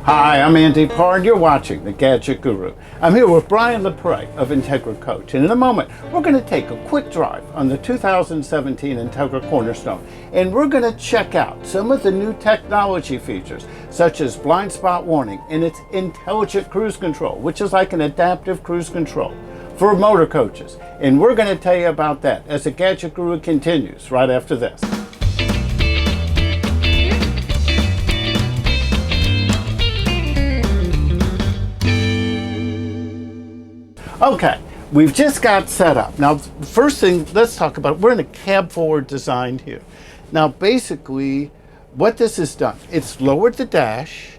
Hi, I'm Andy Parr, and you're watching The Gadget Guru. I'm here with Brian LaPrey of Entegra Coach, and in a moment, we're going to take a quick drive on the 2017 Entegra Cornerstone, and we're going to check out some of the new technology features, such as blind spot warning and its intelligent cruise control, which is like an adaptive cruise control for motor coaches. And we're going to tell you about that as The Gadget Guru continues right after this. Okay, we've just got set up. Now, first thing, let's talk about, we're in a cab forward design here. Now, basically, what this has done, it's lowered the dash,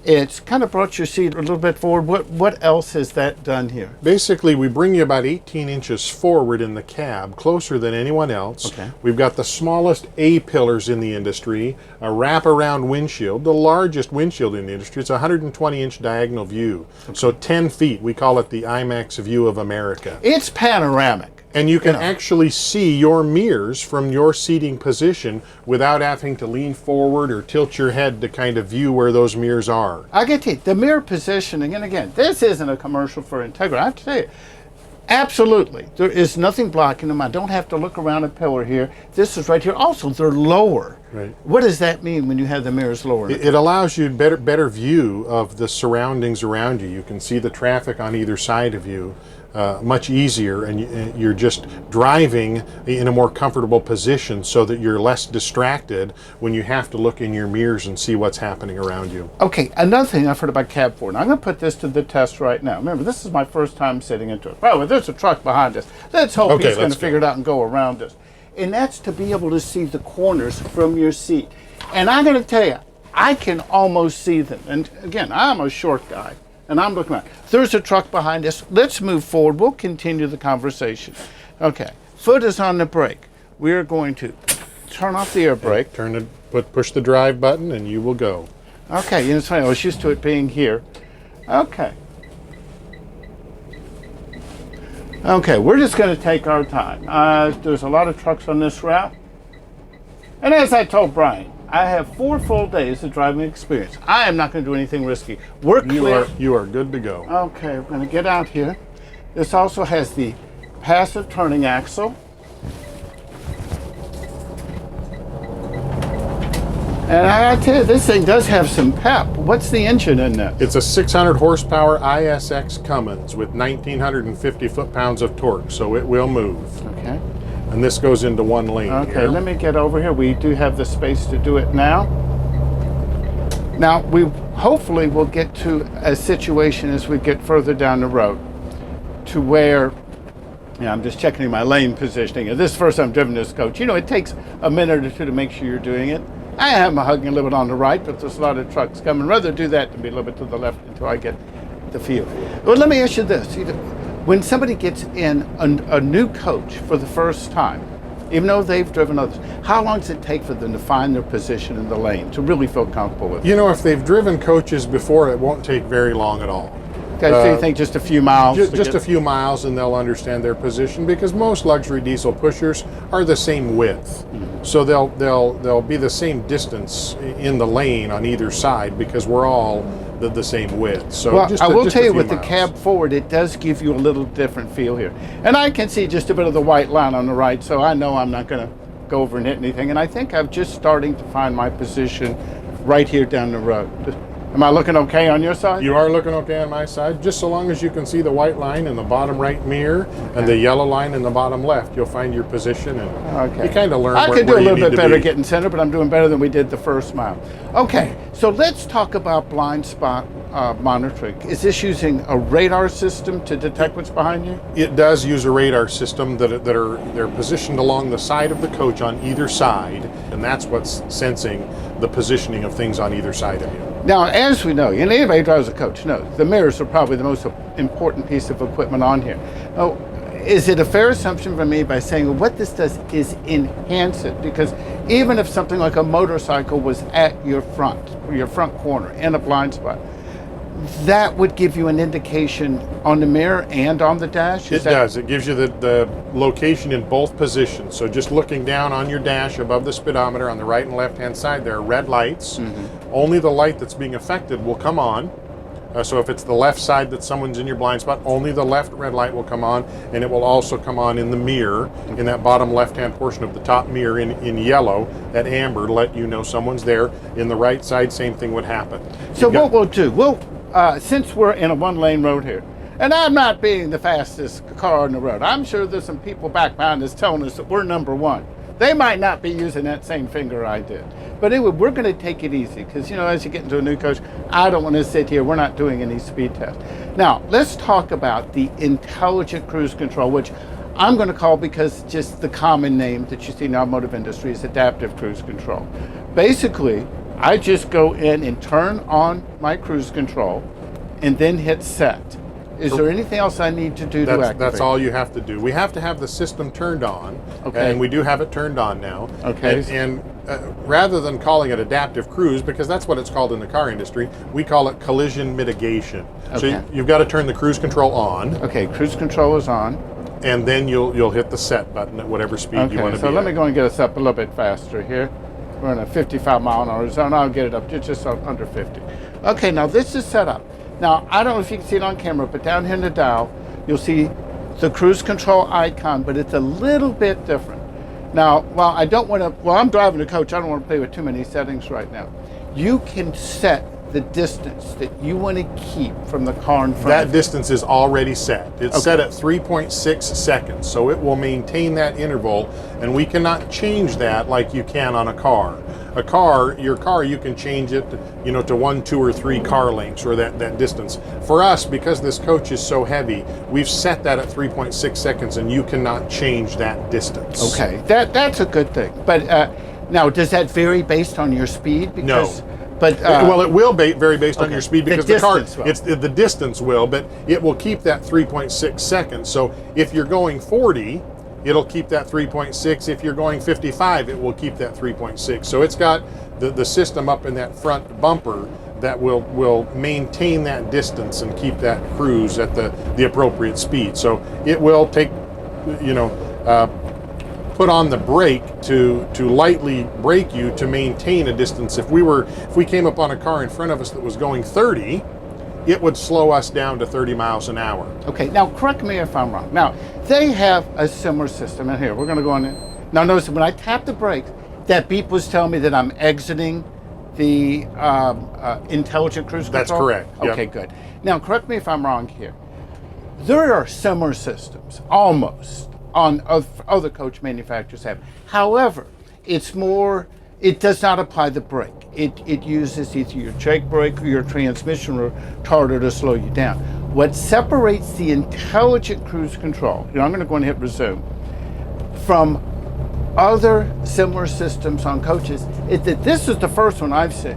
it's kind of brought your seat a little bit forward. What else has that done here? Basically, we bring you about 18 inches forward in the cab, closer than anyone else. Okay. We've got the smallest A-pillars in the industry, a wraparound windshield, the largest windshield in the industry. It's a 120-inch diagonal view. Okay. So 10 feet, we call it the IMAX view of America. It's panoramic. And you can actually see your mirrors from your seating position without having to lean forward or tilt your head to kind of view where those mirrors are. I get to you, the mirror positioning, and again, this isn't a commercial for Entegra. I have to tell you, absolutely, there is nothing blocking them. I don't have to look around a pillar here. This is right here. Also, they're lower. Right. What does that mean when you have the mirrors lower? It allows you better view of the surroundings around you. You can see the traffic on either side of you much easier, and you're just driving in a more comfortable position so that you're less distracted when you have to look in your mirrors and see what's happening around you. Okay, another thing I've heard about cab forward. I'm going to put this to the test right now. Remember, this is my first time sitting into it. Well, there's a truck behind us. Let's hope he's going to figure it out and go around us. And that's to be able to see the corners from your seat. And I'm going to tell you, I can almost see them. And again, I'm a short guy. And I'm looking around. There's a truck behind us. Let's move forward. We'll continue the conversation. Okay, foot is on the brake. We're going to turn off the air brake. Push the drive button, and you will go. Okay, you know, it's funny. I was used to it being here. Okay. Okay, we're just going to take our time. There's a lot of trucks on this route. And as I told Brian, I have 4 full days of driving experience. I am not going to do anything risky. We're clear. You are good to go. Okay, we're going to get out here. This also has the passive turning axle. And I gotta tell you, this thing does have some pep. What's the engine in that? It's a 600 horsepower ISX Cummins with 1,950 foot-pounds of torque, so it will move. Okay. And this goes into one lane. Okay, here. let me get over here. We do have the space to do it now. Now, we hopefully will get to a situation as we get further down the road to where, I'm just checking my lane positioning. And this is the first time I've driven this coach. You know, it takes a minute or two to make sure you're doing it. I am hugging a little bit on the right, but there's a lot of trucks coming. I'd rather do that than be a little bit to the left until I get the feel. Well, let me ask you this. When somebody gets in a new coach for the first time, even though they've driven others, how long does it take for them to find their position in the lane to really feel comfortable with it? You know, if they've driven coaches before, it won't take very long at all. Okay, so you think just a few miles? Just a few miles and they'll understand their position, because most luxury diesel pushers are the same width. Mm-hmm. So they'll be the same distance in the lane on either side, because we're all the same width. So well, I will tell you, with miles. the cab forward, it does give you a little different feel here. And I can see just a bit of the white line on the right, so I know I'm not going to go over and hit anything. And I think I'm just starting to find my position right here down the road. Am I looking okay on your side? You are looking okay on my side. Just so long as you can see the white line in the bottom right mirror and the yellow line in the bottom left, you'll find your position, and you kind of learn where you need to be. I could do a little bit better getting center, but I'm doing better than we did the first mile. Okay, so let's talk about blind spot monitoring. Is this using a radar system to detect what's behind you? It does use a radar system they're positioned along the side of the coach on either side, and that's what's sensing the positioning of things on either side of you. Now, as we know, and anybody who drives a coach knows, the mirrors are probably the most important piece of equipment on here. Now, is it a fair assumption for me by saying, well, what this does is enhance it? Because even if something like a motorcycle was at your front corner in a blind spot, that would give you an indication on the mirror and on the dash? It does. It gives you the location in both positions. So just looking down on your dash above the speedometer on the right and left hand side, there are red lights. Only the light that's being affected will come on. So if it's the left side that someone's in your blind spot, only the left red light will come on, and it will also come on in the mirror, in that bottom left-hand portion of the top mirror in yellow, that amber, to let you know someone's there. In the right side, same thing would happen. So what we'll do, since we're in a one-lane road here, and I'm not being the fastest car on the road, I'm sure there's some people back behind us telling us that we're number one. They might not be using that same finger I did. But anyway, we're going to take it easy because, as you get into a new coach, I don't want to sit here. We're not doing any speed tests. Now, let's talk about the intelligent cruise control, which I'm going to call, because just the common name that you see in the automotive industry is adaptive cruise control. Basically, I just go in and turn on my cruise control and then hit set. Is there anything else I need to do to activate? That's all you have to do. We have to have the system turned on, and we do have it turned on now. Okay. And rather than calling it adaptive cruise, because that's what it's called in the car industry, we call it collision mitigation. Okay. So you've got to turn the cruise control on. Okay, cruise control is on. And then you'll hit the set button at whatever speed you want to be. So let me go and get us up a little bit faster here. We're in a 55 mile an hour zone. I'll get it up to just under 50. Okay, now this is set up. Now, I don't know if you can see it on camera, but down here in the dial, you'll see the cruise control icon, but it's a little bit different. Now, while I'm driving the coach, I don't want to play with too many settings right now. You can set the distance that you want to keep from the car in front of you. That distance is already set. It's set at 3.6 seconds, so it will maintain that interval, and we cannot change that like you can on a car. Your car, you can change it, to 1, 2, or 3 car lengths, or that distance. For us, because this coach is so heavy, we've set that at 3.6 seconds, and you cannot change that distance. Okay, that's a good thing. But now, does that vary based on your speed? No. But well, it will vary based on your speed, because the distance will, but it will keep that 3.6 seconds. So if you're going 40, it'll keep that 3.6. If you're going 55, it will keep that 3.6. So it's got the system up in that front bumper that will maintain that distance and keep that cruise at the appropriate speed. So it will take, put on the brake to lightly brake you to maintain a distance. If we came up on a car in front of us that was going 30, it would slow us down to 30 miles an hour. Okay, now correct me if I'm wrong. Now, they have a similar system, and here, we're going to go on in. Now notice when I tap the brakes, that beep was telling me that I'm exiting the intelligent cruise control? That's correct. Yep. Okay, good. Now, correct me if I'm wrong here. There are similar systems, almost, on other coach manufacturers have. However, it does not apply the brake. It uses either your brake brake or your transmission retarder to slow you down. What separates the intelligent cruise control, I'm going to go and hit resume, from other similar systems on coaches is that this is the first one I've seen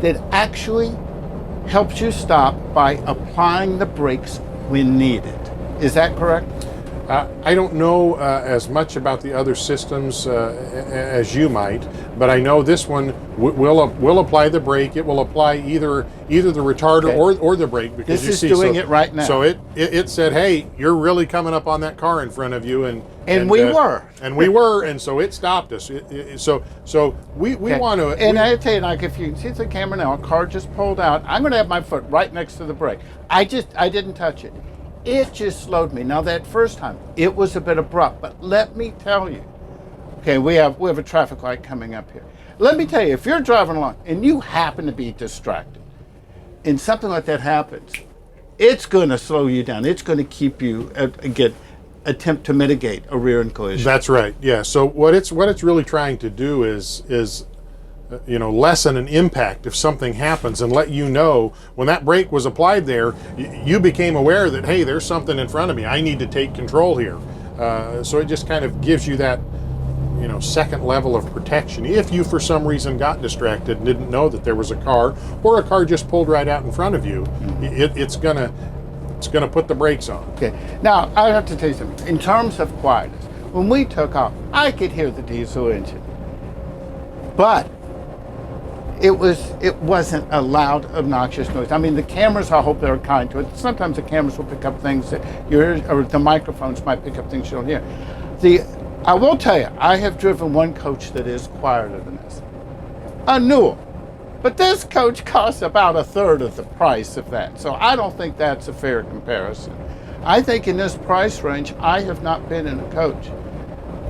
that actually helps you stop by applying the brakes when needed. Is that correct? I don't know as much about the other systems as you might, but I know this one will apply the brake. It will apply either the retarder or the brake, because this is doing it right now. So it said, "Hey, you're really coming up on that car in front of you," and we were, and so it stopped us. So we want to. And I tell you, like, if you can see the camera now, a car just pulled out. I'm going to have my foot right next to the brake. I didn't touch it. It just slowed me. Now that first time, it was a bit abrupt, but let me tell you, okay, we have a traffic light coming up here. Let me tell you, if you're driving along and you happen to be distracted and something like that happens, it's going to slow you down. It's going to keep you, attempt to mitigate a rear-end collision. That's right, yeah. So what it's really trying to do is lessen an impact if something happens, and let you know when that brake was applied there, you became aware that, hey, there's something in front of me. I need to take control here. So it just kind of gives you that, second level of protection. If you, for some reason, got distracted and didn't know that there was a car, or a car just pulled right out in front of you, it's gonna put the brakes on. Okay. Now I have to tell you something. In terms of quietness, when we took off, I could hear the diesel engine, but it wasn't a loud, obnoxious noise. I mean, the cameras, I hope they're kind to it. Sometimes the cameras will pick up things that or the microphones might pick up things you don't hear. I will tell you, I have driven one coach that is quieter than this, a Newell. But this coach costs about a third of the price of that. So I don't think that's a fair comparison. I think in this price range, I have not been in a coach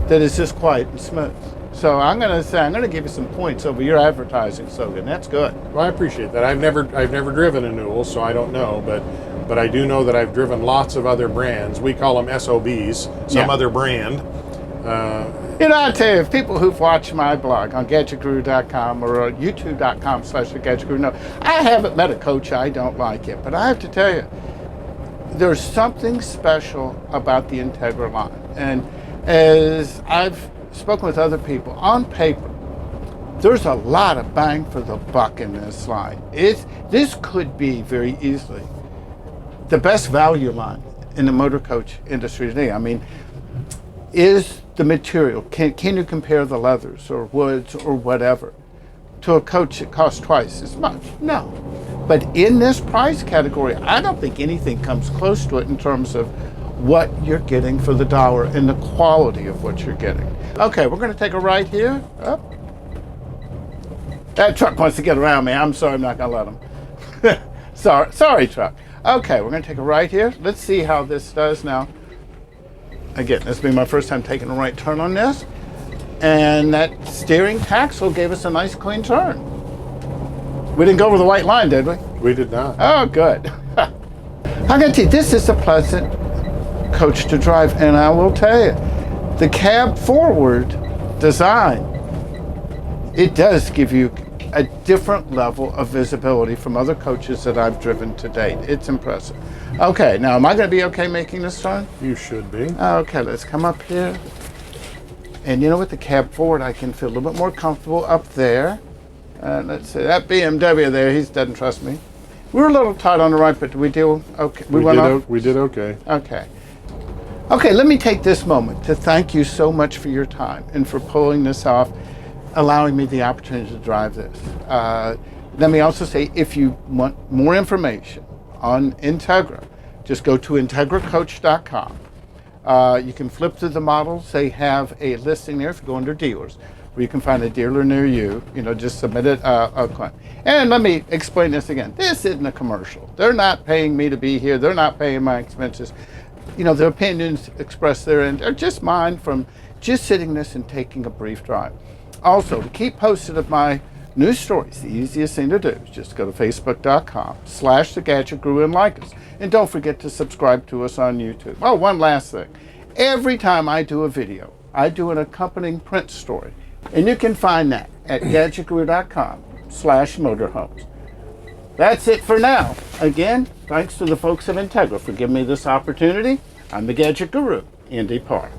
that is this quiet and smooth. So I'm going to give you some points over your advertising slogan. That's good. Well, I appreciate that. I've never driven a Newell, so I don't know, but I do know that I've driven lots of other brands. We call them SOBs, some other brand. I tell you, if people who've watched my blog on GadgetGuru.com or YouTube.com/GadgetGuru know, I haven't met a coach I don't like it. But I have to tell you, there's something special about the Entegra line. And as I've spoken with other people, on paper, there's a lot of bang for the buck in this line. This could be very easily the best value line in the motor coach industry today. I mean, is the material, can you compare the leathers or woods or whatever to a coach that costs twice as much? No. But in this price category, I don't think anything comes close to it in terms of what you're getting for the dollar and the quality of what you're getting. Okay, we're going to take a right here. Oh. That truck wants to get around me. I'm sorry, I'm not going to let him. Sorry, truck. Okay, we're going to take a right here. Let's see how this does now. Again, this will be my first time taking a right turn on this. And that steering taxle gave us a nice clean turn. We didn't go over the white line, did we? We did not. Oh, good. I'm going to tell you, this is a pleasant coach to drive. And I will tell you, the cab forward design, it does give you a different level of visibility from other coaches that I've driven to date. It's impressive. Okay, now am I going to be okay making this turn? You should be. Okay, let's come up here. And you know, with the cab forward, I can feel a little bit more comfortable up there. Let's see, that BMW there, he doesn't trust me. We were a little tight on the right, but did we do okay? We did okay. Okay. Okay, let me take this moment to thank you so much for your time and for pulling this off, allowing me the opportunity to drive this. Let me also say, if you want more information on Entegra, just go to integracoach.com. You can flip through the models. They have a listing there if you go under dealers, where you can find a dealer near you. Just submit a claim. And let me explain this again. This isn't a commercial. They're not paying me to be here. They're not paying my expenses. The opinions expressed therein are just mine from just sitting this and taking a brief drive. Also, to keep posted of my news stories, the easiest thing to do is just go to facebook.com/thegadgetguru and like us. And don't forget to subscribe to us on YouTube. Oh, one last thing. Every time I do a video, I do an accompanying print story. And you can find that at gadgetguru.com/motorhomes. That's it for now. Again, thanks to the folks of Entegra for giving me this opportunity. I'm the Gadget Guru, Andy Parr.